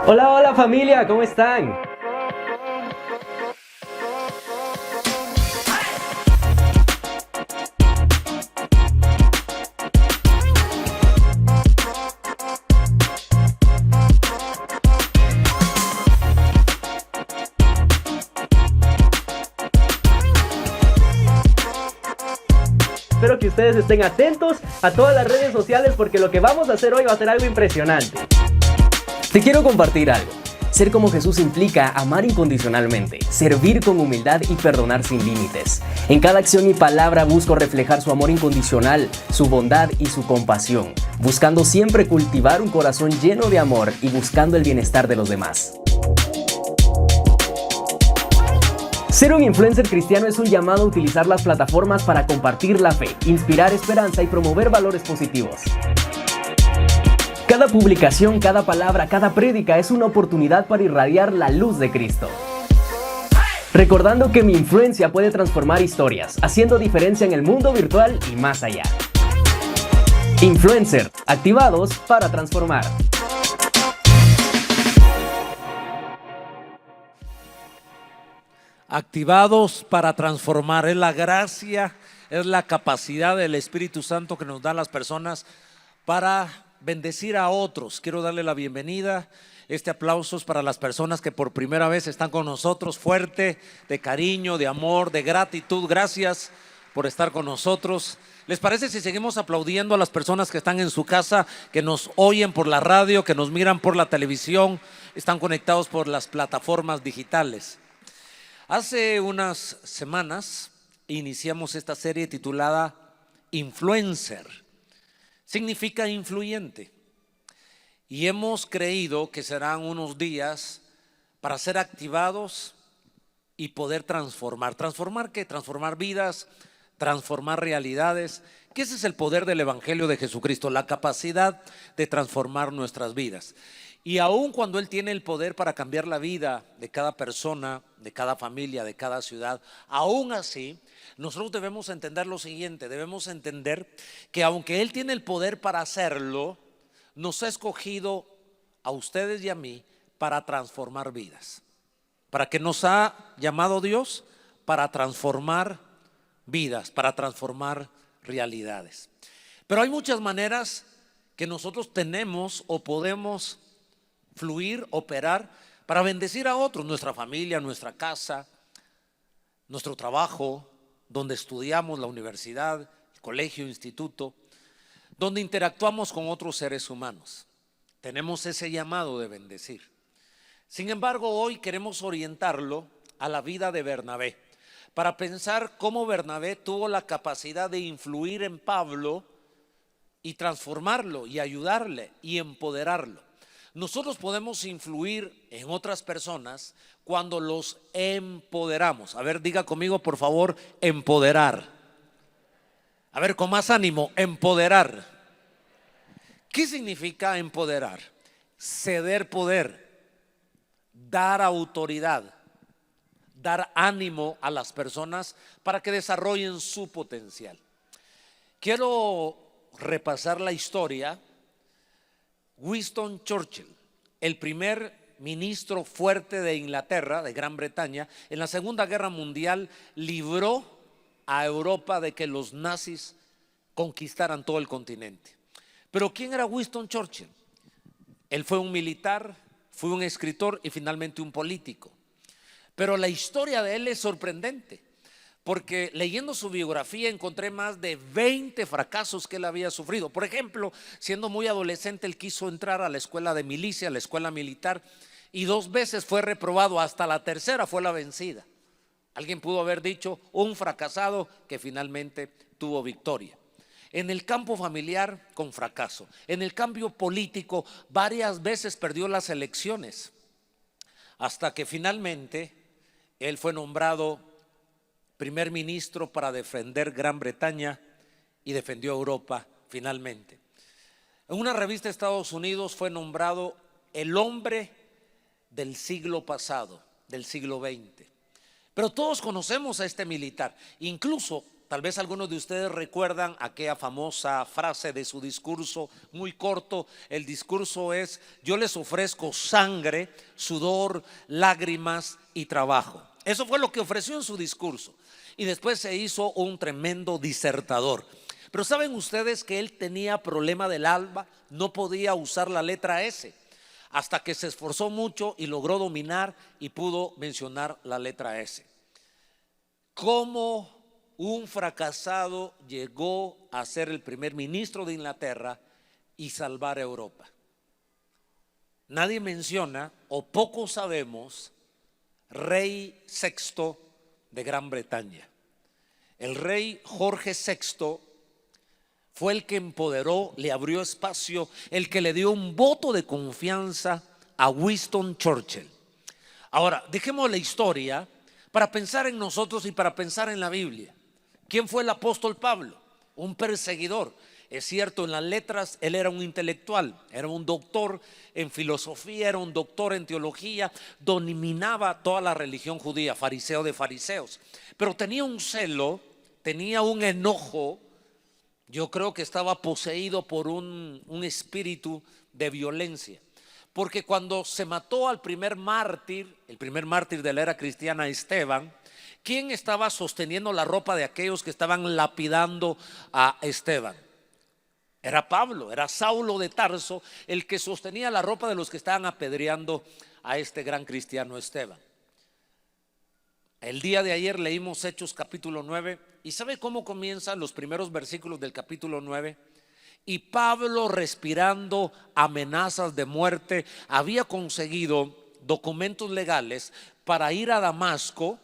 Hola, hola familia, ¿cómo están? Espero que ustedes estén atentos a todas las redes sociales porque lo que vamos a hacer hoy va a ser algo impresionante. Te quiero compartir algo. Ser como Jesús implica amar incondicionalmente, servir con humildad y perdonar sin límites. En cada acción y palabra busco reflejar su amor incondicional, su bondad y su compasión, buscando siempre cultivar un corazón lleno de amor y buscando el bienestar de los demás. Ser un influencer cristiano es un llamado a utilizar las plataformas para compartir la fe, inspirar esperanza y promover valores positivos. Cada publicación, cada palabra, cada prédica es una oportunidad para irradiar la luz de Cristo. Recordando que mi influencia puede transformar historias, haciendo diferencia en el mundo virtual y más allá. Influencer, activados para transformar. Activados para transformar. Es la gracia, es la capacidad del Espíritu Santo que nos da a las personas para bendecir a otros. Quiero darle la bienvenida. Este aplauso es para las personas que por primera vez están con nosotros. Fuerte, de cariño, de amor, de gratitud. Gracias por estar con nosotros. ¿Les parece si seguimos aplaudiendo a las personas que están en su casa, que nos oyen por la radio, que nos miran por la televisión, están conectados por las plataformas digitales? Hace unas semanas iniciamos esta serie titulada Influencer. Significa influyente. Y hemos creído que serán unos días para ser activados y poder transformar. ¿Transformar qué? Transformar vidas, transformar realidades. Que ese es el poder del Evangelio de Jesucristo, la capacidad de transformar nuestras vidas. Y aun cuando Él tiene el poder para cambiar la vida de cada persona, de cada familia, de cada ciudad, aún así, nosotros debemos entender lo siguiente. Debemos entender que aunque Él tiene el poder para hacerlo, nos ha escogido a ustedes y a mí para transformar vidas. ¿Para qué nos ha llamado Dios? Para transformar vidas, para transformar realidades. Pero hay muchas maneras que nosotros tenemos o podemos fluir, operar para bendecir a otros, nuestra familia, nuestra casa, nuestro trabajo, donde estudiamos, la universidad, el colegio, instituto, donde interactuamos con otros seres humanos. Tenemos ese llamado de bendecir. Sin embargo, hoy queremos orientarlo a la vida de Bernabé, para pensar cómo Bernabé tuvo la capacidad de influir en Pablo y transformarlo y ayudarle y empoderarlo. Nosotros podemos influir en otras personas cuando los empoderamos. A ver, diga conmigo por favor, empoderar. A ver, con más ánimo, empoderar. ¿Qué significa empoderar? Ceder poder, dar autoridad, dar ánimo a las personas para que desarrollen su potencial. Quiero repasar la historia. Winston Churchill, el primer ministro fuerte de Inglaterra, de Gran Bretaña, en la Segunda Guerra Mundial libró a Europa de que los nazis conquistaran todo el continente. Pero ¿quién era Winston Churchill? Él fue un militar, fue un escritor y finalmente un político. Pero la historia de él es sorprendente, porque leyendo su biografía encontré más de 20 fracasos que él había sufrido. Por ejemplo, siendo muy adolescente, él quiso entrar a la escuela de milicia, a la escuela militar, y 2 veces fue reprobado, hasta la tercera fue la vencida. Alguien pudo haber dicho un fracasado que finalmente tuvo victoria. En el campo familiar, con fracaso. En el cambio político, varias veces perdió las elecciones, hasta que finalmente él fue nombrado primer ministro para defender Gran Bretaña y defendió Europa finalmente. En una revista de Estados Unidos fue nombrado el hombre del siglo pasado, del siglo XX. Pero todos conocemos a este militar. Incluso Tal vez algunos de ustedes recuerdan aquella famosa frase de su discurso, muy corto. El discurso es: yo les ofrezco sangre, sudor, lágrimas y trabajo. Eso fue lo que ofreció en su discurso. Y después se hizo un tremendo disertador. Pero ¿saben ustedes que él tenía problema del alma? No podía usar la letra S, hasta que se esforzó mucho y logró dominar y pudo mencionar la letra S. ¿Cómo un fracasado llegó a ser el primer ministro de Inglaterra y salvar a Europa? Nadie menciona, o poco sabemos, rey sexto de Gran Bretaña. El rey Jorge VI fue el que empoderó, le abrió espacio, el que le dio un voto de confianza a Winston Churchill. Ahora, dejemos la historia para pensar en nosotros y para pensar en la Biblia. ¿Quién fue el apóstol Pablo? Un perseguidor. Es cierto, en las letras él era un intelectual, era un doctor en filosofía, era un doctor en teología, dominaba toda la religión judía, fariseo de fariseos. Pero tenía un celo, tenía un enojo. Yo creo que estaba poseído por un espíritu de violencia. Porque cuando se mató al primer mártir, el primer mártir de la era cristiana, Esteban, ¿quién estaba sosteniendo la ropa de aquellos que estaban lapidando a Esteban? Era Pablo, era Saulo de Tarso, el que sostenía la ropa de los que estaban apedreando a este gran cristiano Esteban. El día de ayer leímos Hechos capítulo 9 y ¿sabe cómo comienzan los primeros versículos del capítulo 9? Y Pablo, respirando amenazas de muerte, había conseguido documentos legales para ir a Damasco,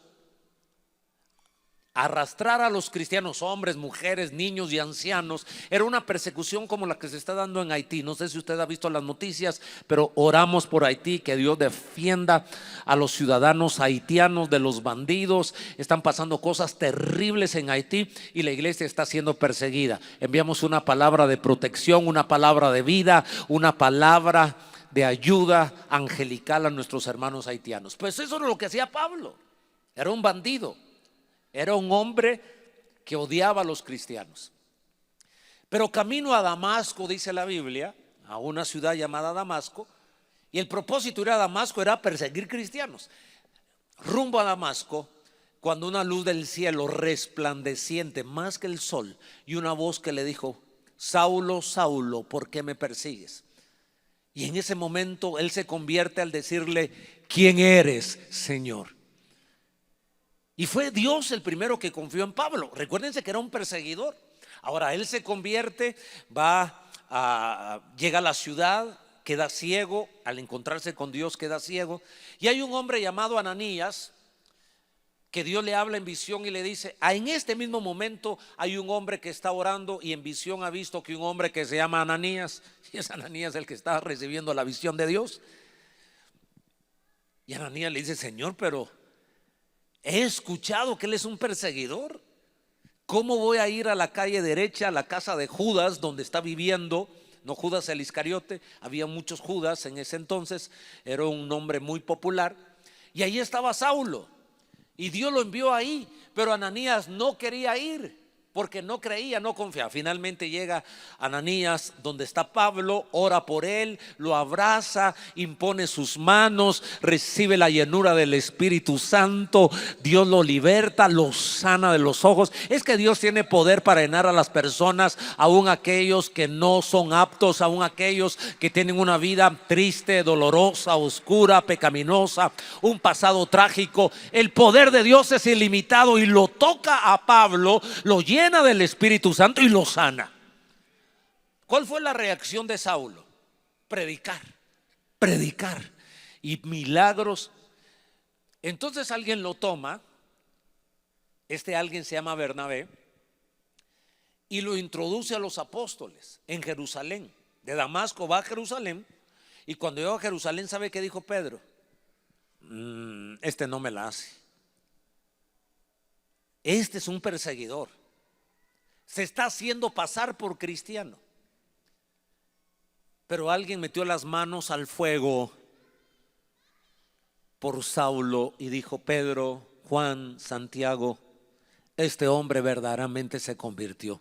arrastrar a los cristianos, hombres, mujeres, niños y ancianos. Era una persecución como la que se está dando en Haití. No sé si usted ha visto las noticias, pero oramos por Haití, que Dios defienda a los ciudadanos haitianos de los bandidos. Están pasando cosas terribles en Haití y la iglesia está siendo perseguida. Enviamos una palabra de protección, una palabra de vida, una palabra de ayuda angelical a nuestros hermanos haitianos. Pues eso era lo que hacía Pablo. Era un bandido. Era un hombre que odiaba a los cristianos. Pero camino a Damasco, dice la Biblia, a una ciudad llamada Damasco, y el propósito de ir a Damasco era perseguir cristianos. Rumbo a Damasco, cuando una luz del cielo resplandeciente más que el sol, y una voz que le dijo: Saulo, Saulo, ¿por qué me persigues? Y en ese momento él se convierte al decirle: ¿quién eres, Señor? Y fue Dios el primero que confió en Pablo. Recuérdense que era un perseguidor. Ahora él se convierte, llega a la ciudad, queda ciego. Al encontrarse con Dios queda ciego. Y hay un hombre llamado Ananías, que Dios le habla en visión y le dice: en este mismo momento hay un hombre que está orando y en visión ha visto que un hombre que se llama Ananías, y es Ananías el que está recibiendo la visión de Dios. Y Ananías le dice: Señor, pero he escuchado que él es un perseguidor. ¿Cómo voy a ir a la calle derecha, a la casa de Judas, donde está viviendo? No Judas el Iscariote, había muchos Judas en ese entonces, era un nombre muy popular. Y ahí estaba Saulo, y Dios lo envió ahí, pero Ananías no quería ir, porque no creía, no confiaba. Finalmente llega Ananías donde está Pablo, ora por él, lo abraza, impone sus manos, recibe la llenura del Espíritu Santo. Dios lo liberta, lo sana de los ojos. Es que Dios tiene poder para llenar a las personas, aún aquellos que no son aptos, aún aquellos que tienen una vida triste, dolorosa, oscura, pecaminosa, un pasado trágico. El poder de Dios es ilimitado y lo toca a Pablo, lo llena del Espíritu Santo y lo sana. ¿Cuál fue la reacción de Saulo? Predicar y milagros. Entonces alguien lo toma, este alguien se llama Bernabé, y lo introduce a los apóstoles en Jerusalén. De Damasco va a Jerusalén, y cuando llegó a Jerusalén, ¿sabe qué dijo Pedro? Este no me la hace. Este es un perseguidor. Se está haciendo pasar por cristiano. Pero alguien metió las manos al fuego por Saulo y dijo: Pedro, Juan, Santiago, este hombre verdaderamente se convirtió.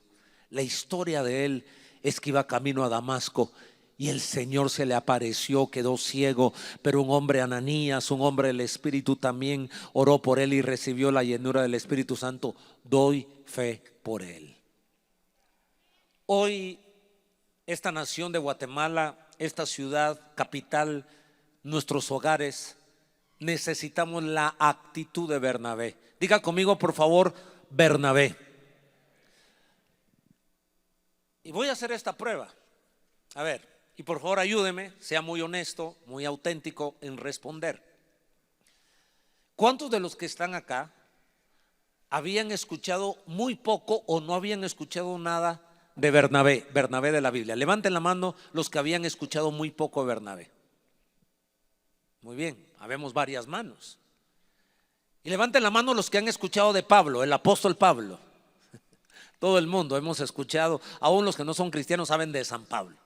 La historia de él es que iba camino a Damasco y el Señor se le apareció, quedó ciego, pero un hombre, Ananías, un hombre del Espíritu, también oró por él y recibió la llenura del Espíritu Santo. Doy fe por él. Hoy esta nación de Guatemala, esta ciudad capital, nuestros hogares, necesitamos la actitud de Bernabé. Diga conmigo, por favor, Bernabé. Y voy a hacer esta prueba. A ver, y por favor ayúdeme, sea muy honesto, muy auténtico en responder. ¿Cuántos de los que están acá habían escuchado muy poco o no habían escuchado nada de Bernabé, Bernabé de la Biblia? Levanten la mano los que habían escuchado muy poco de Bernabé. Muy bien, habemos varias manos. Y levanten la mano los que han escuchado de Pablo, el apóstol Pablo. Todo el mundo hemos escuchado, aún los que no son cristianos saben de San Pablo.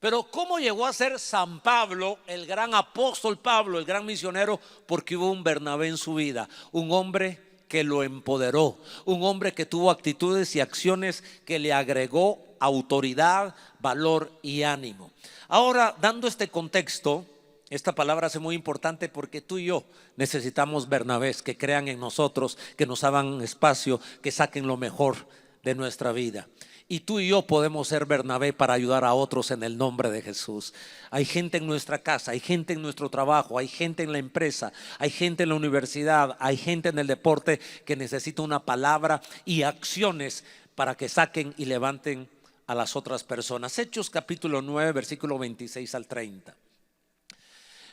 Pero ¿cómo llegó a ser San Pablo, el gran apóstol Pablo, el gran misionero? Porque hubo un Bernabé en su vida, un hombre que lo empoderó, un hombre que tuvo actitudes y acciones que le agregó autoridad, valor y ánimo. Ahora, dando este contexto, esta palabra es muy importante porque tú y yo necesitamos Bernabés que crean en nosotros, que nos hagan espacio, que saquen lo mejor de nuestra vida. Y tú y yo podemos ser Bernabé para ayudar a otros en el nombre de Jesús. Hay gente en nuestra casa, hay gente en nuestro trabajo, hay gente en la empresa, hay gente en la universidad, hay gente en el deporte que necesita una palabra y acciones para que saquen y levanten a las otras personas. Hechos capítulo 9, versículo 26 al 30.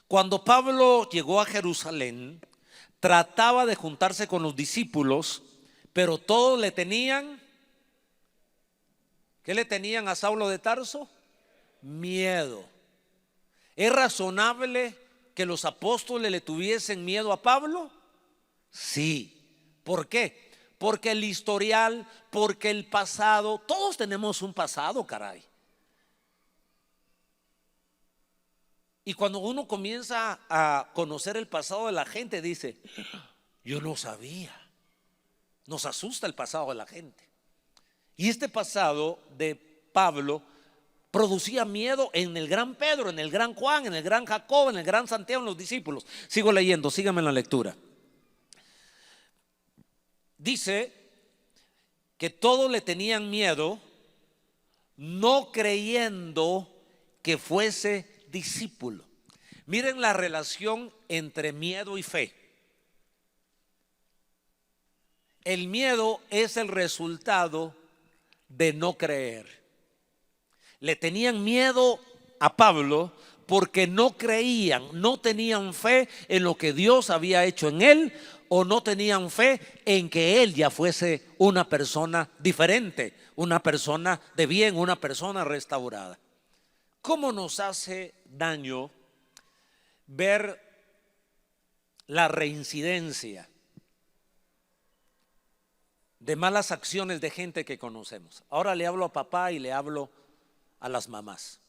Cuando Pablo llegó a Jerusalén, trataba de juntarse con los discípulos, pero todos le tenían, ¿qué le tenían a Saulo de Tarso? Miedo. ¿Es razonable que los apóstoles le tuviesen miedo a Pablo? Sí. ¿Por qué? Porque el historial, porque el pasado, todos tenemos un pasado, caray. Y cuando uno comienza a conocer el pasado de la gente, dice, yo no sabía. Nos asusta el pasado de la gente. Y este pasado de Pablo producía miedo en el gran Pedro, en el gran Juan, en el gran Jacob, en el gran Santiago, en los discípulos. Sigo leyendo, síganme en la lectura. Dice que todos le tenían miedo, no creyendo que fuese discípulo. Miren la relación entre miedo y fe. El miedo es el resultado de no creer. Le tenían miedo a Pablo porque no creían, no tenían fe en lo que Dios había hecho en él, o no tenían fe en que él ya fuese una persona diferente, una persona de bien, una persona restaurada. ¿Cómo nos hace daño ver la reincidencia de malas acciones de gente que conocemos? Ahora le hablo a papá y le hablo a las mamás.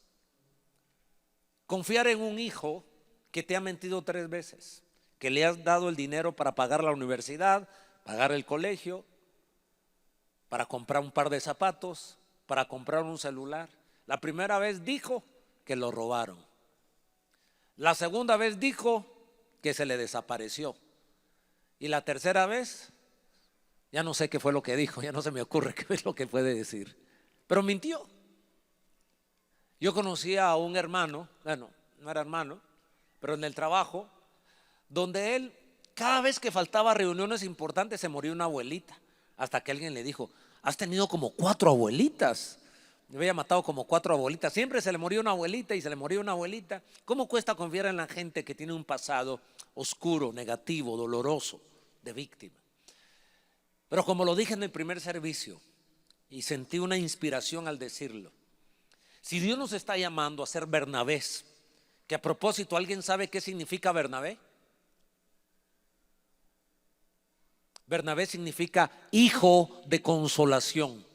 Confiar en un hijo que te ha mentido 3 veces, que le has dado el dinero para pagar la universidad, pagar el colegio, para comprar un par de zapatos, para comprar un celular. La primera vez dijo que lo robaron. La segunda vez dijo que se le desapareció. Y la tercera vez, ya no sé qué fue lo que dijo, ya no se me ocurre qué es lo que puede decir. Pero mintió. Yo conocía a un hermano, bueno, no era hermano, pero en el trabajo, donde él, cada vez que faltaba reuniones importantes, se moría una abuelita. Hasta que alguien le dijo, has tenido como 4 abuelitas. Yo había matado como 4 abuelitas. Siempre se le moría una abuelita y se le moría una abuelita. ¿Cómo cuesta confiar en la gente que tiene un pasado oscuro, negativo, doloroso, de víctima? Pero como lo dije en el primer servicio, y sentí una inspiración al decirlo, si Dios nos está llamando a ser Bernabés, que a propósito, ¿alguien sabe qué significa Bernabé? Bernabé significa hijo de consolación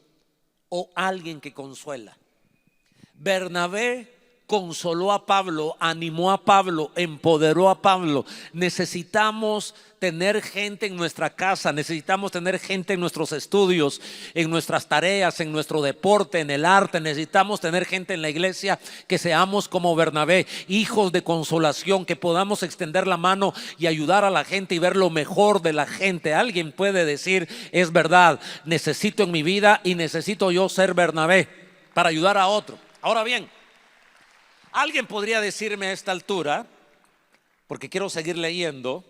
o alguien que consuela. Bernabé consoló a Pablo, animó a Pablo, empoderó a Pablo. Necesitamos tener gente en nuestra casa, necesitamos tener gente en nuestros estudios, en nuestras tareas, en nuestro deporte, en el arte. Necesitamos tener gente en la iglesia que seamos como Bernabé, hijos de consolación, que podamos extender la mano y ayudar a la gente y ver lo mejor de la gente. Alguien puede decir, es verdad, necesito en mi vida y necesito yo ser Bernabé para ayudar a otro. Ahora bien, alguien podría decirme a esta altura, porque quiero seguir leyendo,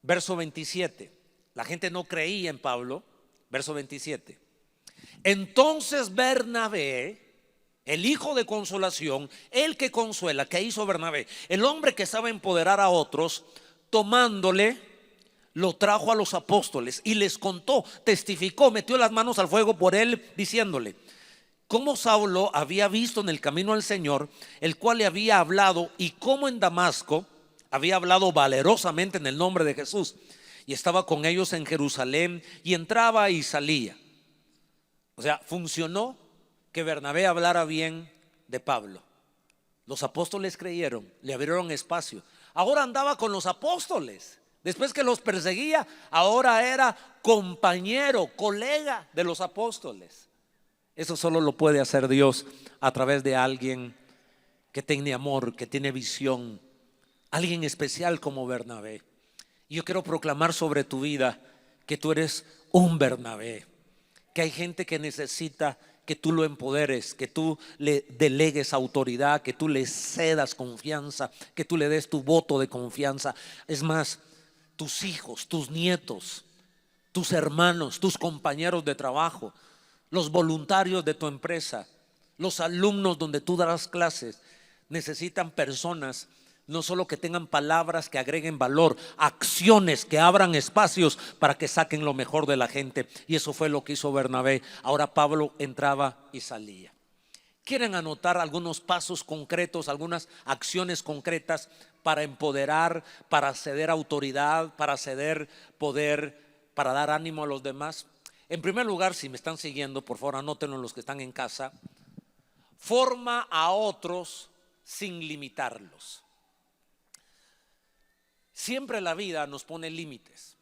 verso 27. La gente no creía en Pablo. Verso 27. Entonces Bernabé, el hijo de consolación, el que consuela, ¿qué hizo Bernabé? El hombre que sabe empoderar a otros, tomándole, lo trajo a los apóstoles y les contó, testificó, metió las manos al fuego por él, diciéndole cómo Saulo había visto en el camino al Señor, el cual le había hablado, y cómo en Damasco había hablado valerosamente en el nombre de Jesús, y estaba con ellos en Jerusalén, y entraba y salía. O sea, funcionó que Bernabé hablara bien de Pablo. Los apóstoles creyeron, le abrieron espacio. Ahora andaba con los apóstoles. Después que los perseguía, ahora era compañero, colega de los apóstoles. Eso solo lo puede hacer Dios a través de alguien que tiene amor, que tiene visión, alguien especial como Bernabé. Y yo quiero proclamar sobre tu vida que tú eres un Bernabé, que hay gente que necesita que tú lo empoderes, que tú le delegues autoridad, que tú le cedas confianza, que tú le des tu voto de confianza. Es más, tus hijos, tus nietos, tus hermanos, tus compañeros de trabajo, los voluntarios de tu empresa, los alumnos donde tú darás clases, necesitan personas no solo que tengan palabras que agreguen valor, acciones que abran espacios para que saquen lo mejor de la gente. Y eso fue lo que hizo Bernabé. Ahora Pablo entraba y salía. ¿Quieren anotar algunos pasos concretos, algunas acciones concretas para empoderar, para ceder autoridad, para ceder poder, para dar ánimo a los demás? En primer lugar, si me están siguiendo, por favor anótenlo los que están en casa. Forma a otros sin limitarlos. Siempre la vida nos pone límites.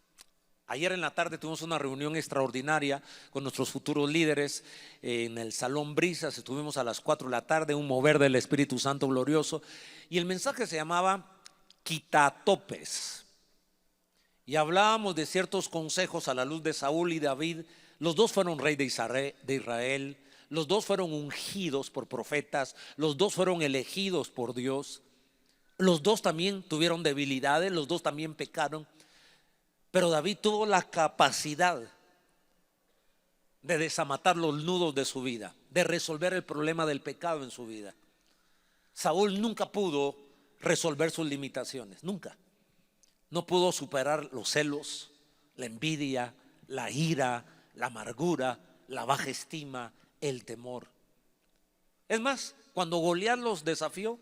Ayer en la tarde tuvimos una reunión extraordinaria con nuestros futuros líderes en el Salón Brisas. Estuvimos a las 4 de la tarde, un mover del Espíritu Santo glorioso. Y el mensaje se llamaba Quitatopes. Y hablábamos de ciertos consejos a la luz de Saúl y David. Los dos fueron rey de Israel. Los dos fueron ungidos por profetas. Los dos fueron elegidos por Dios. Los dos también tuvieron debilidades. Los dos también pecaron. Pero David tuvo la capacidad de desamatar los nudos de su vida, de resolver el problema del pecado en su vida. Saúl nunca pudo resolver sus limitaciones, nunca. No pudo superar los celos, la envidia, la ira, la amargura, la baja estima, el temor. Es más, cuando Goliat los desafió,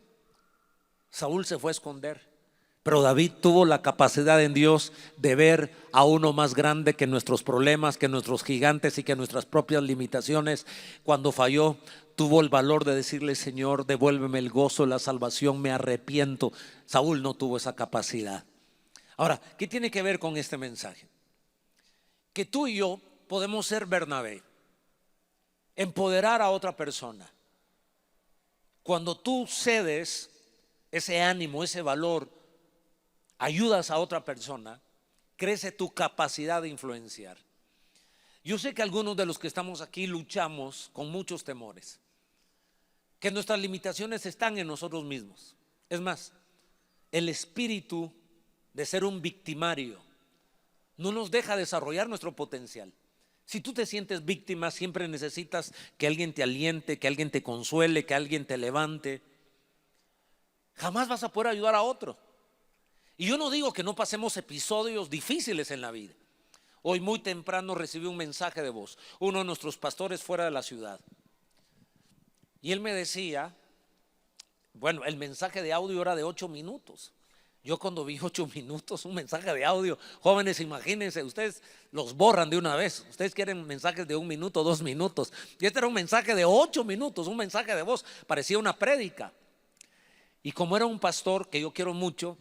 Saúl se fue a esconder. Pero David tuvo la capacidad en Dios de ver a uno más grande que nuestros problemas, que nuestros gigantes y que nuestras propias limitaciones. Cuando falló, tuvo el valor de decirle: Señor, devuélveme el gozo, la salvación, me arrepiento. Saúl no tuvo esa capacidad. Ahora, ¿qué tiene que ver con este mensaje? Que tú y yo podemos ser Bernabé, empoderar a otra persona. Cuando tú cedes ese ánimo, ese valor, ayudas a otra persona, crece tu capacidad de influenciar. Yo sé que algunos de los que estamos aquí luchamos con muchos temores, que nuestras limitaciones están en nosotros mismos. Es más, el espíritu de ser un victimario no nos deja desarrollar nuestro potencial. Si tú te sientes víctima, siempre necesitas que alguien te aliente, que alguien te consuele, que alguien te levante. Jamás vas a poder ayudar a otro. Y yo no digo que no pasemos episodios difíciles en la vida. Hoy muy temprano recibí un mensaje de voz, uno de nuestros pastores fuera de la ciudad. Y él me decía, bueno, el mensaje de audio era de 8 minutos. Yo cuando vi 8 minutos, un mensaje de audio, jóvenes, imagínense, ustedes los borran de una vez. Ustedes quieren mensajes de 1 minuto, 2 minutos. Y este era un mensaje de 8 minutos, un mensaje de voz, parecía una prédica. Y como era un pastor que yo quiero mucho,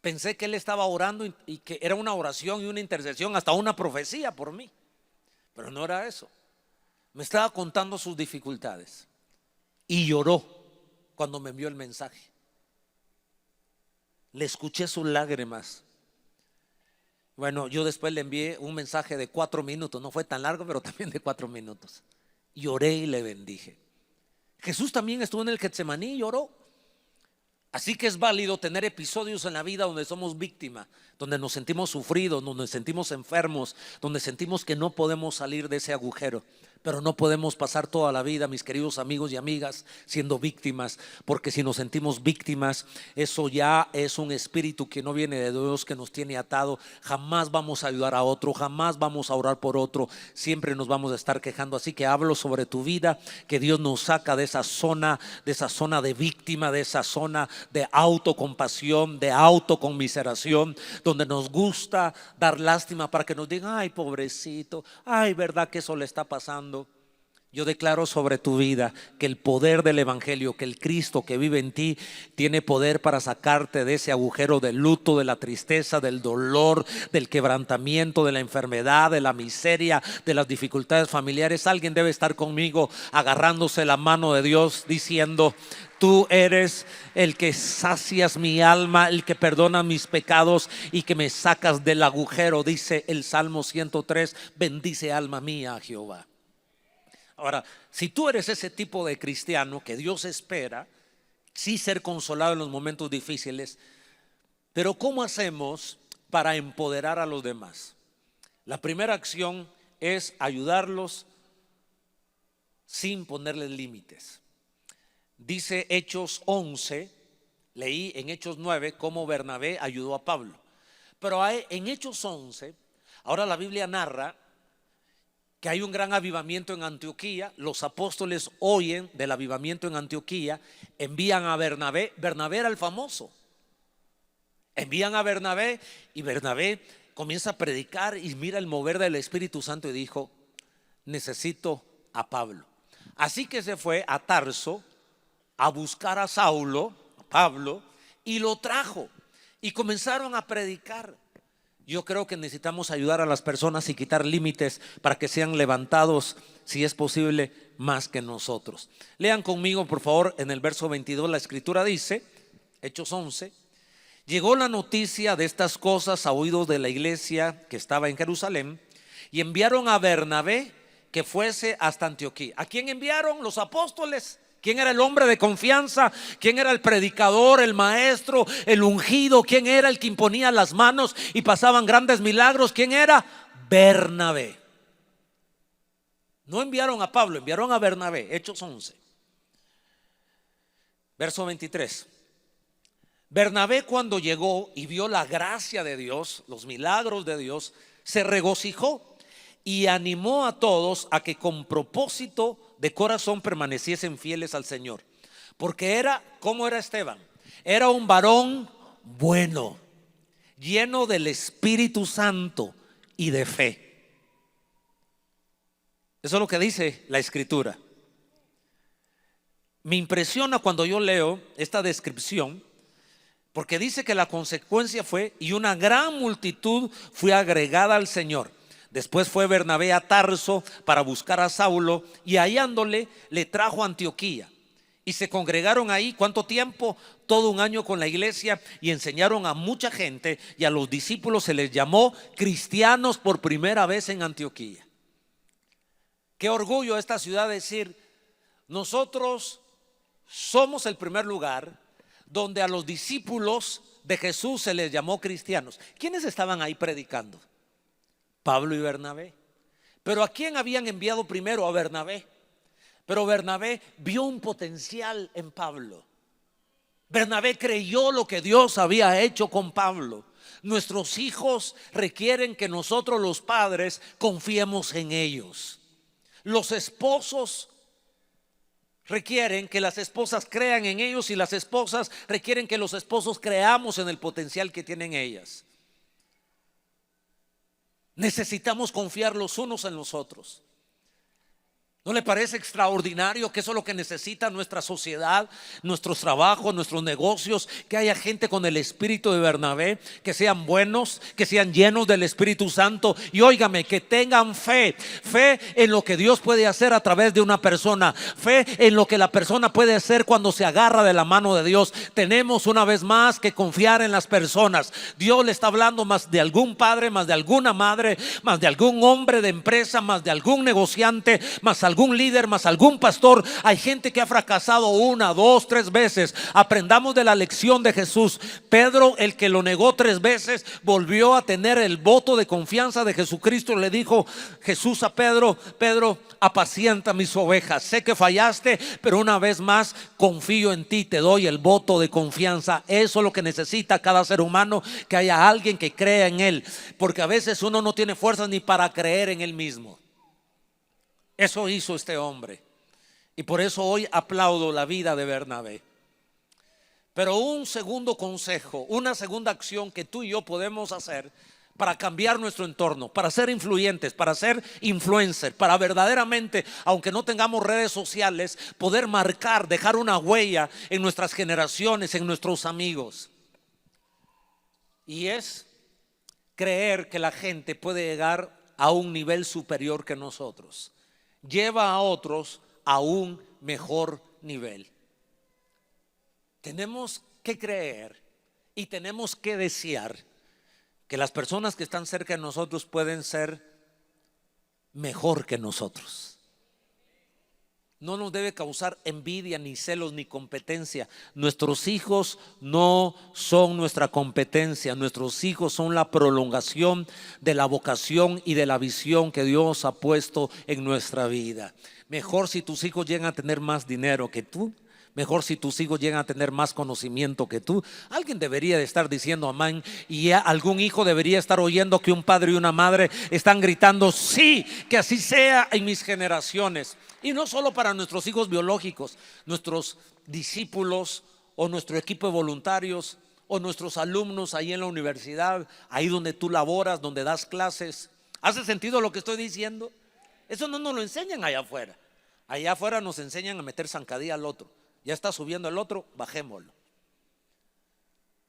pensé que él estaba orando y que era una oración y una intercesión, hasta una profecía por mí. Pero no era eso. Me estaba contando sus dificultades y lloró cuando me envió el mensaje. Le escuché sus lágrimas. Bueno, yo después le envié un mensaje de 4 minutos. No fue tan largo, pero también de 4 minutos. Lloré y le bendije. Jesús también estuvo en el Getsemaní y lloró. Así que es válido tener episodios en la vida donde somos víctimas, donde nos sentimos sufridos, donde nos sentimos enfermos, donde sentimos que no podemos salir de ese agujero. Pero no podemos pasar toda la vida, mis queridos amigos y amigas, siendo víctimas, porque si nos sentimos víctimas, eso ya es un espíritu que no viene de Dios, que nos tiene atado. Jamás vamos a ayudar a otro, jamás vamos a orar por otro, siempre nos vamos a estar quejando. Así que hablo sobre tu vida, que Dios nos saca de esa zona de víctima, de esa zona de autocompasión, de autoconmiseración, donde nos gusta dar lástima para que nos digan: ay, pobrecito, ay, verdad que eso le está pasando. Yo declaro sobre tu vida que el poder del evangelio, que el Cristo que vive en ti tiene poder para sacarte de ese agujero del luto, de la tristeza, del dolor, del quebrantamiento, de la enfermedad, de la miseria, de las dificultades familiares. Alguien debe estar conmigo agarrándose la mano de Dios diciendo: tú eres el que sacias mi alma, el que perdona mis pecados y que me sacas del agujero. Dice el Salmo 103: bendice alma mía a Jehová. Ahora, si tú eres ese tipo de cristiano que Dios espera, sí ser consolado en los momentos difíciles, pero ¿cómo hacemos para empoderar a los demás? La primera acción es ayudarlos sin ponerles límites. Dice Hechos 11, leí en Hechos 9 cómo Bernabé ayudó a Pablo. Pero en Hechos 11, ahora la Biblia narra que hay un gran avivamiento en Antioquía. Los apóstoles oyen del avivamiento en Antioquía, envían a Bernabé. Bernabé era el famoso. Envían a Bernabé y Bernabé comienza a predicar y mira el mover del Espíritu Santo y dijo: necesito a Pablo. Así que se fue a Tarso a buscar a Saulo, a Pablo, y lo trajo y comenzaron a predicar. Yo creo que necesitamos ayudar a las personas y quitar límites para que sean levantados, si es posible, más que nosotros. Lean conmigo, por favor, en el verso 22, la escritura dice, Hechos 11: llegó la noticia de estas cosas a oídos de la iglesia que estaba en Jerusalén, y enviaron a Bernabé que fuese hasta Antioquía. ¿A quién enviaron? Los apóstoles. ¿Quién era el hombre de confianza? ¿Quién era el predicador, el maestro, el ungido? ¿Quién era el que imponía las manos y pasaban grandes milagros? ¿Quién era? Bernabé. No enviaron a Pablo, enviaron a Bernabé. Hechos 11, verso 23. Bernabé, cuando llegó y vio la gracia de Dios, los milagros de Dios, se regocijó y animó a todos a que con propósito de corazón permaneciesen fieles al Señor. Porque ¿cómo era Esteban? Era un varón bueno, lleno del Espíritu Santo y de fe. Eso es lo que dice la Escritura. Me impresiona cuando yo leo esta descripción, porque dice que la consecuencia fue: y una gran multitud fue agregada al Señor. Después fue Bernabé a Tarso para buscar a Saulo, y hallándole le trajo a Antioquía. Y se congregaron ahí, ¿cuánto tiempo? Todo un año con la iglesia, y enseñaron a mucha gente, y a los discípulos se les llamó cristianos por primera vez en Antioquía. Qué orgullo esta ciudad decir: nosotros somos el primer lugar donde a los discípulos de Jesús se les llamó cristianos. ¿Quiénes estaban ahí predicando? Pablo y Bernabé. Pero ¿a quién habían enviado primero? A Bernabé. Pero Bernabé vio un potencial en Pablo. Bernabé creyó lo que Dios había hecho con Pablo. Nuestros hijos requieren que nosotros, los padres, confiemos en ellos. Los esposos requieren que las esposas crean en ellos y las esposas requieren que los esposos creamos en el potencial que tienen ellas. Necesitamos confiar los unos en los otros. ¿No le parece extraordinario que eso es lo que necesita nuestra sociedad, nuestros trabajos, nuestros negocios? Que haya gente con el espíritu de Bernabé, que sean buenos, que sean llenos del Espíritu Santo. Y óigame, que tengan fe en lo que Dios puede hacer a través de una persona, fe en lo que la persona puede hacer cuando se agarra de la mano de Dios. Tenemos una vez más que confiar en las personas. Dios le está hablando más de algún padre, más de alguna madre, más de algún hombre de empresa, más de algún negociante, más algún líder, más algún pastor. Hay gente que ha fracasado 1, 2, 3 veces. Aprendamos de la lección de Jesús. Pedro, el que lo negó 3 veces, volvió a tener el voto de confianza de Jesucristo. Le dijo Jesús a Pedro: Pedro, apacienta mis ovejas. Sé que fallaste, pero una vez más confío en ti, te doy el voto de confianza. Eso es lo que necesita cada ser humano, que haya alguien que crea en él, porque a veces uno no tiene fuerzas ni para creer en él mismo. Eso hizo este hombre, y por eso hoy aplaudo la vida de Bernabé. Pero un segundo consejo, una segunda acción que tú y yo podemos hacer para cambiar nuestro entorno, para ser influyentes, para ser influencer, para verdaderamente, aunque no tengamos redes sociales, poder marcar, dejar una huella en nuestras generaciones, en nuestros amigos. Y es creer que la gente puede llegar a un nivel superior que nosotros. Lleva a otros a un mejor nivel. Tenemos que creer y tenemos que desear que las personas que están cerca de nosotros pueden ser mejor que nosotros. No nos debe causar envidia, ni celos, ni competencia. Nuestros hijos no son nuestra competencia. Nuestros hijos son la prolongación de la vocación y de la visión que Dios ha puesto en nuestra vida. Mejor si tus hijos llegan a tener más dinero que tú. Mejor si tus hijos llegan a tener más conocimiento que tú. Alguien debería de estar diciendo amén, y algún hijo debería estar oyendo que un padre y una madre están gritando: sí, que así sea en mis generaciones. Y no solo para nuestros hijos biológicos, nuestros discípulos o nuestro equipo de voluntarios o nuestros alumnos ahí en la universidad, ahí donde tú laboras, donde das clases. ¿Hace sentido lo que estoy diciendo? Eso no nos lo enseñan allá afuera. Allá afuera nos enseñan a meter zancadilla al otro. Ya está subiendo el otro, bajémoslo.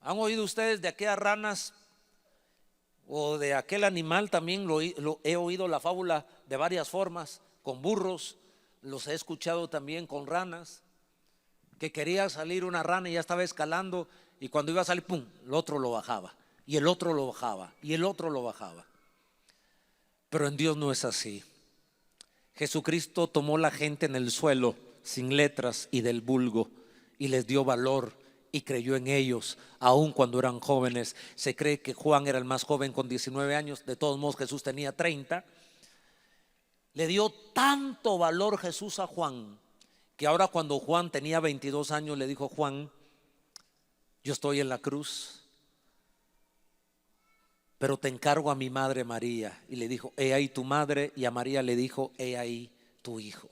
¿Han oído ustedes de aquellas ranas o de aquel animal? También lo he oído la fábula de varias formas, con burros. Los he escuchado también con ranas, que quería salir una rana y ya estaba escalando, y cuando iba a salir, pum, el otro lo bajaba, y el otro lo bajaba, y el otro lo bajaba. Pero en Dios no es así. Jesucristo tomó la gente en el suelo, sin letras y del vulgo, y les dio valor y creyó en ellos, aun cuando eran jóvenes. Se cree que Juan era el más joven con 19 años, de todos modos Jesús tenía 30. Le dio tanto valor Jesús a Juan, que ahora cuando Juan tenía 22 años le dijo: Juan, yo estoy en la cruz, pero te encargo a mi madre María. Y le dijo: he ahí tu madre. Y a María le dijo: he ahí tu hijo.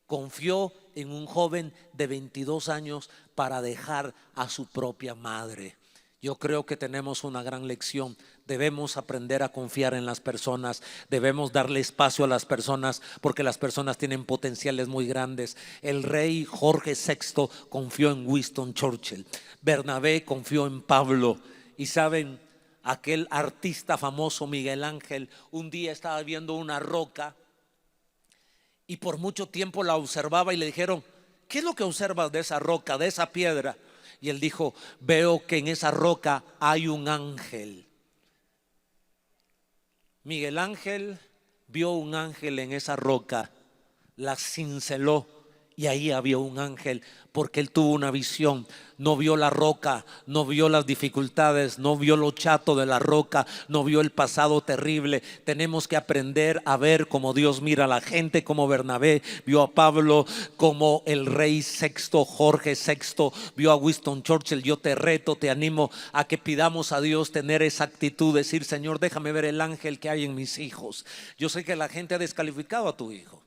Confió en un joven de 22 años para dejar a su propia madre. Yo creo que tenemos una gran lección. Debemos aprender a confiar en las personas. Debemos darle espacio a las personas, porque las personas tienen potenciales muy grandes. El rey Jorge VI confió en Winston Churchill. Bernabé confió en Pablo. Y saben, aquel artista famoso Miguel Ángel un día estaba viendo una roca y por mucho tiempo la observaba, y le dijeron: ¿qué es lo que observas de esa roca, de esa piedra? Y él dijo: veo que en esa roca hay un ángel. Miguel Ángel vio un ángel en esa roca, la cinceló y ahí había un ángel, porque él tuvo una visión. No vio la roca, no vio las dificultades, no vio lo chato de la roca, no vio el pasado terrible. Tenemos que aprender a ver como Dios mira a la gente, como Bernabé vio a Pablo, como el rey sexto, Jorge VI vio a Winston Churchill. Yo te reto, te animo a que pidamos a Dios tener esa actitud, decir: Señor, déjame ver el ángel que hay en mis hijos. Yo sé que la gente ha descalificado a tu hijo.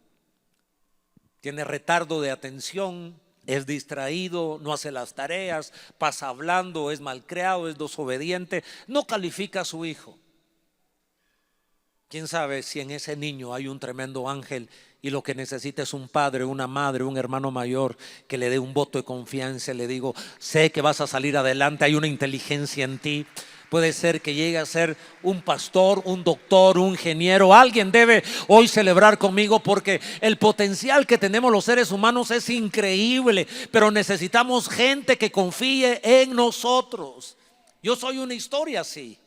tiene retardo de atención, es distraído, no hace las tareas, pasa hablando, es malcriado, es desobediente, no califica a su hijo. ¿Quién sabe si en ese niño hay un tremendo ángel y lo que necesita es un padre, una madre, un hermano mayor que le dé un voto de confianza? Le digo, sé que vas a salir adelante, hay una inteligencia en ti. Puede ser que llegue a ser un pastor, un doctor, un ingeniero. Alguien debe hoy celebrar conmigo, porque el potencial que tenemos los seres humanos es increíble, pero necesitamos gente que confíe en nosotros. Yo soy una historia así.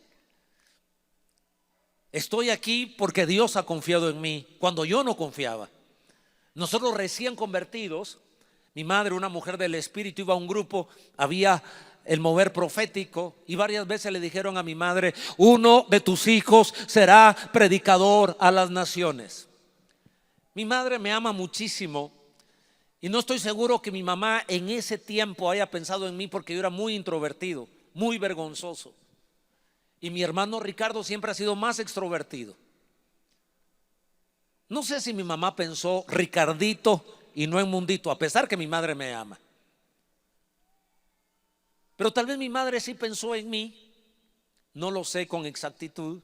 Estoy aquí porque Dios ha confiado en mí cuando yo no confiaba. Nosotros recién convertidos, mi madre, una mujer del Espíritu, iba a un grupo, había el mover profético, y varias veces le dijeron a mi madre: uno de tus hijos será predicador a las naciones. Mi madre me ama muchísimo y no estoy seguro que mi mamá en ese tiempo haya pensado en mí, porque yo era muy introvertido, muy vergonzoso, y mi hermano Ricardo siempre ha sido más extrovertido. No sé si mi mamá pensó Ricardito y no en Mundito, a pesar que mi madre me ama. Pero tal vez mi madre sí pensó en mí, no lo sé con exactitud.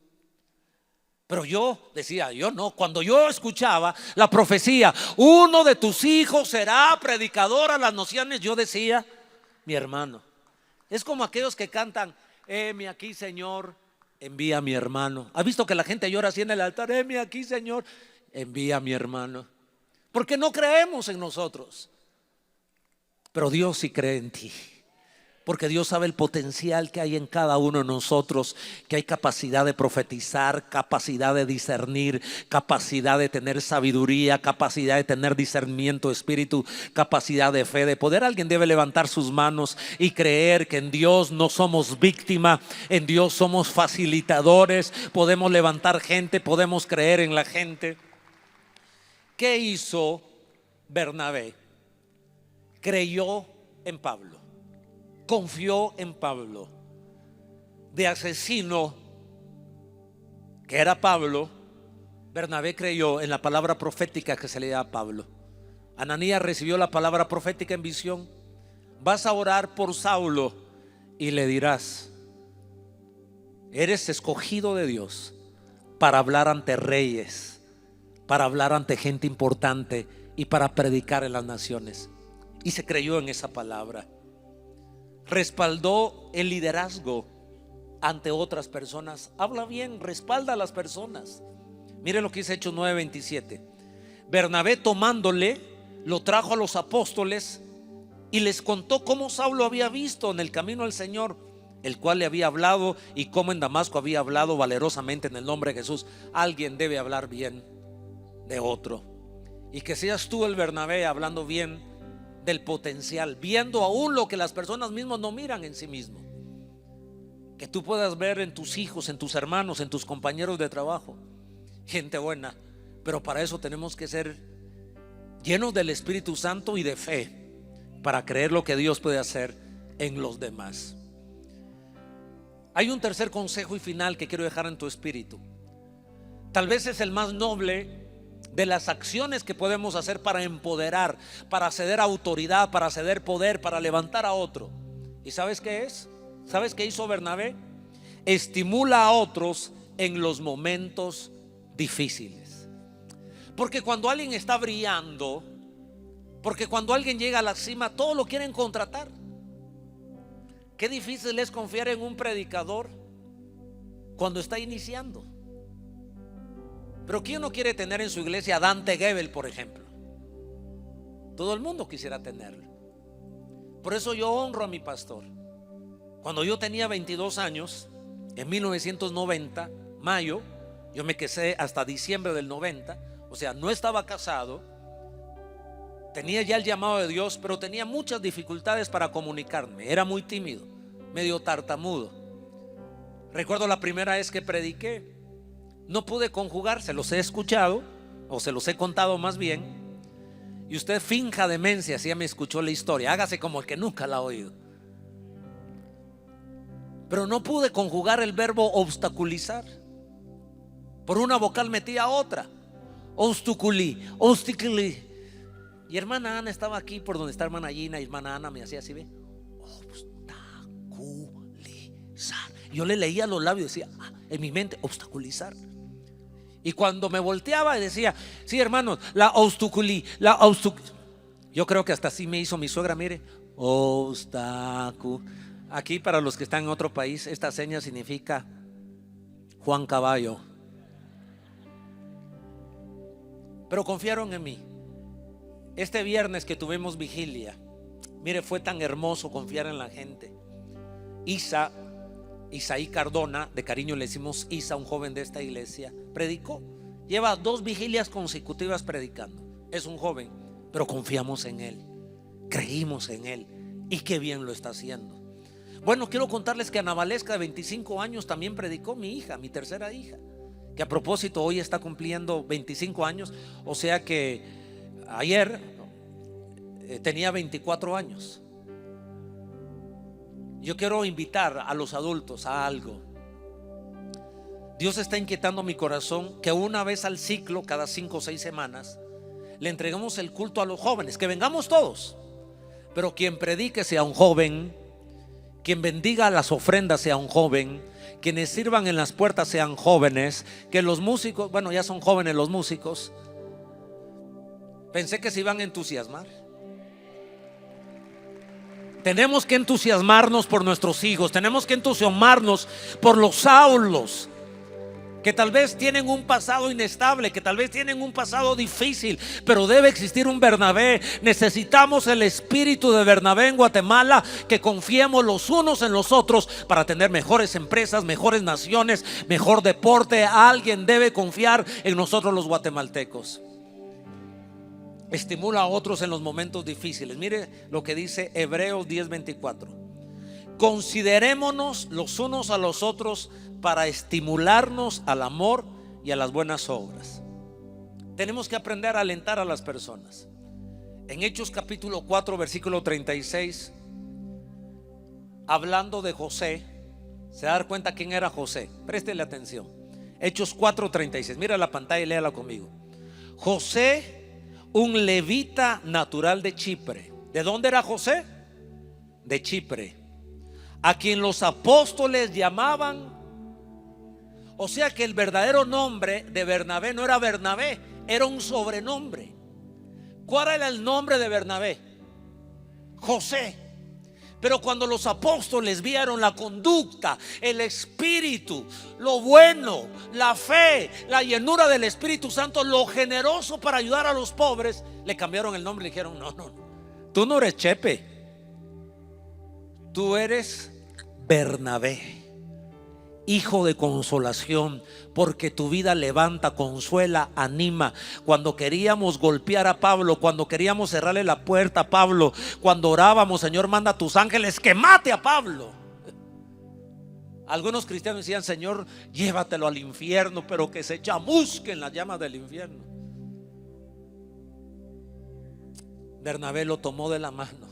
Pero yo decía, yo no. Cuando yo escuchaba la profecía, uno de tus hijos será predicador a las naciones, yo decía, mi hermano. Es como aquellos que cantan, heme aquí, Señor, envía a mi hermano. ¿Has visto que la gente llora así en el altar? Heme aquí, Señor, envía a mi hermano. Porque no creemos en nosotros, pero Dios sí cree en ti. Porque Dios sabe el potencial que hay en cada uno de nosotros, que hay capacidad de profetizar, capacidad de discernir, capacidad de tener sabiduría, capacidad de tener discernimiento de espíritu, capacidad de fe, de poder. Alguien debe levantar sus manos y creer que en Dios no somos víctima, en Dios somos facilitadores. Podemos levantar gente, podemos creer en la gente. ¿Qué hizo Bernabé? Creyó en Pablo. Confió en Pablo. De asesino que era Pablo, Bernabé creyó en la palabra profética que se le da a Pablo. Ananías recibió la palabra profética en visión: vas a orar por Saulo y le dirás, eres escogido de Dios para hablar ante reyes, para hablar ante gente importante y para predicar en las naciones. Y se creyó en esa palabra. Respaldó el liderazgo ante otras personas. Habla bien, respalda a las personas. Mire lo que dice Hechos 9:27. Bernabé, tomándole, lo trajo a los apóstoles y les contó cómo Saulo había visto en el camino al Señor, el cual le había hablado, y cómo en Damasco había hablado valerosamente en el nombre de Jesús. Alguien debe hablar bien de otro, y que seas tú el Bernabé hablando bien del potencial, viendo aún lo que las personas mismas no miran en sí mismo. Que tú puedas ver en tus hijos, en tus hermanos, en tus compañeros de trabajo gente buena. Pero para eso tenemos que ser llenos del Espíritu Santo y de fe, para creer lo que Dios puede hacer en los demás. Hay un tercer consejo y final que quiero dejar en tu espíritu. Tal vez es el más noble de las acciones que podemos hacer para empoderar, para ceder autoridad, para ceder poder, para levantar a otro. ¿Y sabes qué es? ¿Sabes qué hizo Bernabé? Estimula a otros en los momentos difíciles. Porque cuando alguien está brillando, porque cuando alguien llega a la cima, todos lo quieren contratar. Qué difícil es confiar en un predicador cuando está iniciando. Pero ¿quién no quiere tener en su iglesia a Dante Gebel, por ejemplo? Todo el mundo quisiera tenerlo. Por eso yo honro a mi pastor. Cuando yo tenía 22 años, en 1990, mayo, yo me casé hasta diciembre del 90, o sea, no estaba casado, tenía ya el llamado de Dios, pero tenía muchas dificultades para comunicarme. Era muy tímido, medio tartamudo. Recuerdo la primera vez que prediqué, no pude conjugar, se los he escuchado, o se los he contado más bien, y usted finja demencia si ya me escuchó la historia, hágase como el que nunca la ha oído. Pero no pude conjugar el verbo obstaculizar. Por una vocal metí a otra. Obstaculí. Y hermana Ana estaba aquí por donde está hermana Gina, y hermana Ana me hacía así, ve, obstaculizar. Yo le leía los labios y decía, en mi mente, obstaculizar. Y cuando me volteaba decía, sí, hermanos, yo creo que hasta así me hizo mi suegra, mire, Aquí, para los que están en otro país, esta seña significa Juan Caballo. Pero confiaron en mí. Este viernes que tuvimos vigilia, mire, fue tan hermoso confiar en la gente. Isaí Cardona, de cariño le decimos Isa, un joven de esta iglesia, predicó. Lleva 2 vigilias consecutivas predicando. Es un joven, pero confiamos en él, creímos en él, y qué bien lo está haciendo. Bueno, quiero contarles que Ana Valesca, de 25 años, también predicó, mi hija, mi tercera hija, que a propósito hoy está cumpliendo 25 años, o sea que ayer tenía 24 años. Yo quiero invitar a los adultos a algo. Dios está inquietando mi corazón que una vez al ciclo, cada 5 o 6 semanas, le entreguemos el culto a los jóvenes, que vengamos todos, pero quien predique sea un joven, quien bendiga las ofrendas sea un joven, quienes sirvan en las puertas sean jóvenes, que los músicos, bueno, ya son jóvenes los músicos. Pensé que se iban a entusiasmar. Tenemos que entusiasmarnos por nuestros hijos, tenemos que entusiasmarnos por los Saulos, que tal vez tienen un pasado inestable, que tal vez tienen un pasado difícil, pero debe existir un Bernabé. Necesitamos el espíritu de Bernabé en Guatemala, que confiemos los unos en los otros para tener mejores empresas, mejores naciones, mejor deporte. Alguien debe confiar en nosotros los guatemaltecos. Estimula a otros en los momentos difíciles. Mire lo que dice Hebreos 10:24. Considerémonos los unos a los otros para estimularnos al amor y a las buenas obras. Tenemos que aprender a alentar a las personas. En Hechos capítulo 4 versículo 36, hablando de José, se da cuenta quién era José. Préstele atención. Hechos 4:36, mira la pantalla y léala conmigo. José, un levita natural de Chipre. ¿De dónde era José? De Chipre, a quien los apóstoles llamaban. O sea que el verdadero nombre de Bernabé no era Bernabé, era un sobrenombre. ¿Cuál era el nombre de Bernabé? José. Pero cuando los apóstoles vieron la conducta, el espíritu, lo bueno, la fe, la llenura del Espíritu Santo, lo generoso para ayudar a los pobres, le cambiaron el nombre y le dijeron: no, tú no eres Chepe, tú eres Bernabé, hijo de consolación, porque tu vida levanta, consuela, anima. Cuando queríamos golpear a Pablo, cuando queríamos cerrarle la puerta a Pablo, cuando orábamos: Señor, manda a tus ángeles que mate a Pablo. Algunos cristianos decían: Señor, llévatelo al infierno, pero que se chamusque en las llamas del infierno. Bernabé lo tomó de la mano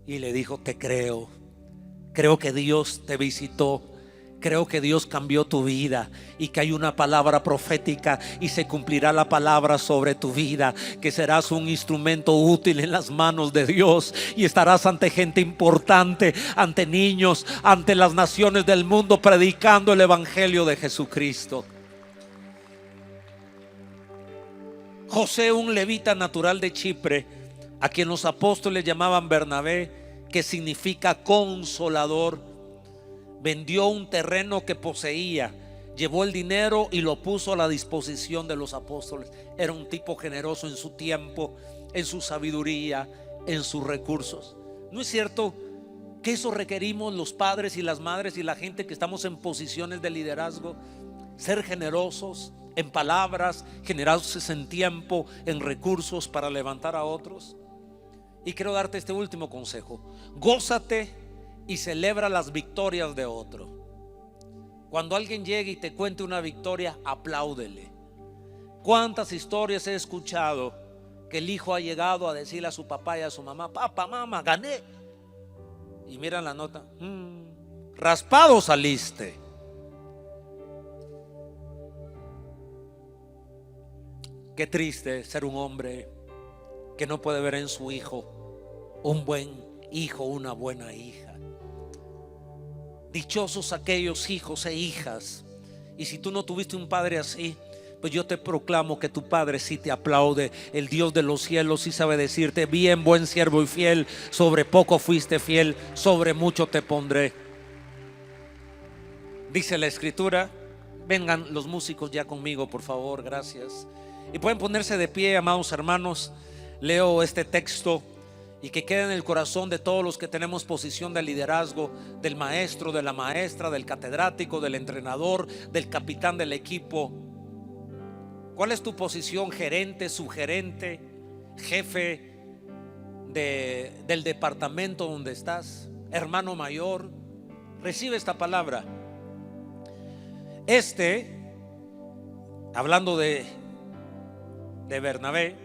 y le dijo: te creo que Dios te visitó, creo que Dios cambió tu vida y que hay una palabra profética y se cumplirá la palabra sobre tu vida, que serás un instrumento útil en las manos de Dios y estarás ante gente importante, ante niños, ante las naciones del mundo, predicando el evangelio de Jesucristo. José, un levita natural de Chipre, a quien los apóstoles llamaban Bernabé, que significa consolador, vendió un terreno que poseía, llevó el dinero y lo puso a la disposición de los apóstoles. Era un tipo generoso en su tiempo, en su sabiduría, en sus recursos. ¿No es cierto que eso requerimos los padres y las madres y la gente que estamos en posiciones de liderazgo? Ser generosos en palabras, generosos en tiempo, en recursos para levantar a otros. Y quiero darte este último consejo: gózate y celebra las victorias de otro. Cuando alguien llegue y te cuente una victoria, apláudele. ¿Cuántas historias he escuchado que el hijo ha llegado a decirle a su papá y a su mamá: papá, mamá, gané? Y miran la nota: raspado saliste. Qué triste ser un hombre que no puede ver en su hijo un buen hijo, una buena hija. Dichosos aquellos hijos e hijas. Y si tú no tuviste un padre así, pues yo te proclamo que tu padre sí te aplaude. El Dios de los cielos sí sabe decirte: bien, buen siervo y fiel, sobre poco fuiste fiel, sobre mucho te pondré. Dice la escritura. Vengan los músicos ya conmigo, por favor, gracias. Y pueden ponerse de pie, amados hermanos. Leo este texto y que quede en el corazón de todos los que tenemos posición de liderazgo, del maestro, de la maestra, del catedrático, del entrenador, del capitán del equipo. ¿Cuál es tu posición? Gerente, subgerente, jefe del departamento donde estás, hermano mayor. Recibe esta palabra. Hablando de Bernabé,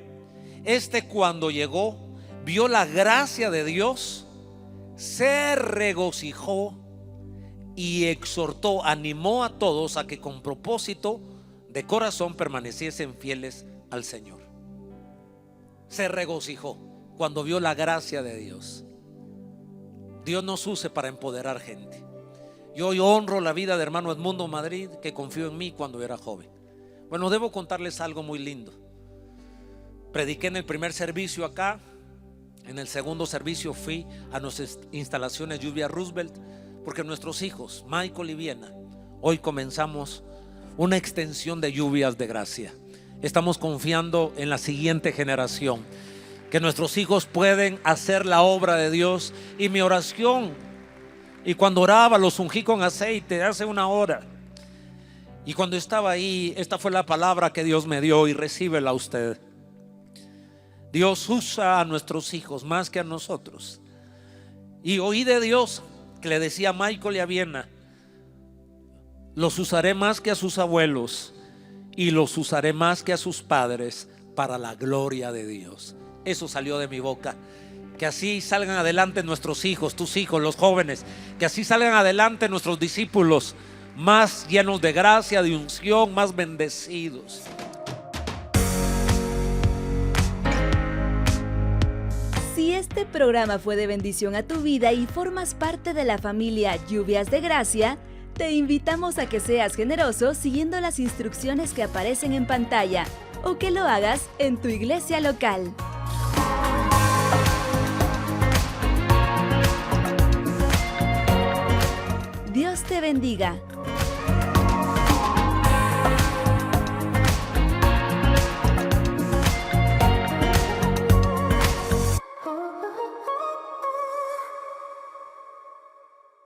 cuando llegó, vio la gracia de Dios, se regocijó y exhortó, animó a todos a que con propósito de corazón permaneciesen fieles al Señor. Se regocijó cuando vio la gracia de Dios. Dios nos use para empoderar gente. Yo hoy honro la vida de hermano Edmundo Madrid, que confió en mí cuando era joven. Bueno, debo contarles algo muy lindo. Prediqué en el primer servicio acá. En el segundo servicio fui a nuestras instalaciones Lluvia Roosevelt, porque nuestros hijos, Michael y Viena, hoy comenzamos una extensión de Lluvias de Gracia. Estamos confiando en la siguiente generación, que nuestros hijos pueden hacer la obra de Dios. Y mi oración, y cuando oraba los ungí con aceite hace una hora, y cuando estaba ahí, esta fue la palabra que Dios me dio, y recíbela usted. Dios usa a nuestros hijos más que a nosotros. Y oí de Dios que le decía a Michael y a Viena: los usaré más que a sus abuelos, y los usaré más que a sus padres, para la gloria de Dios. Eso salió de mi boca. Que así salgan adelante nuestros hijos, tus hijos, los jóvenes. Que así salgan adelante nuestros discípulos, más llenos de gracia, de unción, más bendecidos. Si este programa fue de bendición a tu vida y formas parte de la familia Lluvias de Gracia, te invitamos a que seas generoso siguiendo las instrucciones que aparecen en pantalla, o que lo hagas en tu iglesia local. Dios te bendiga.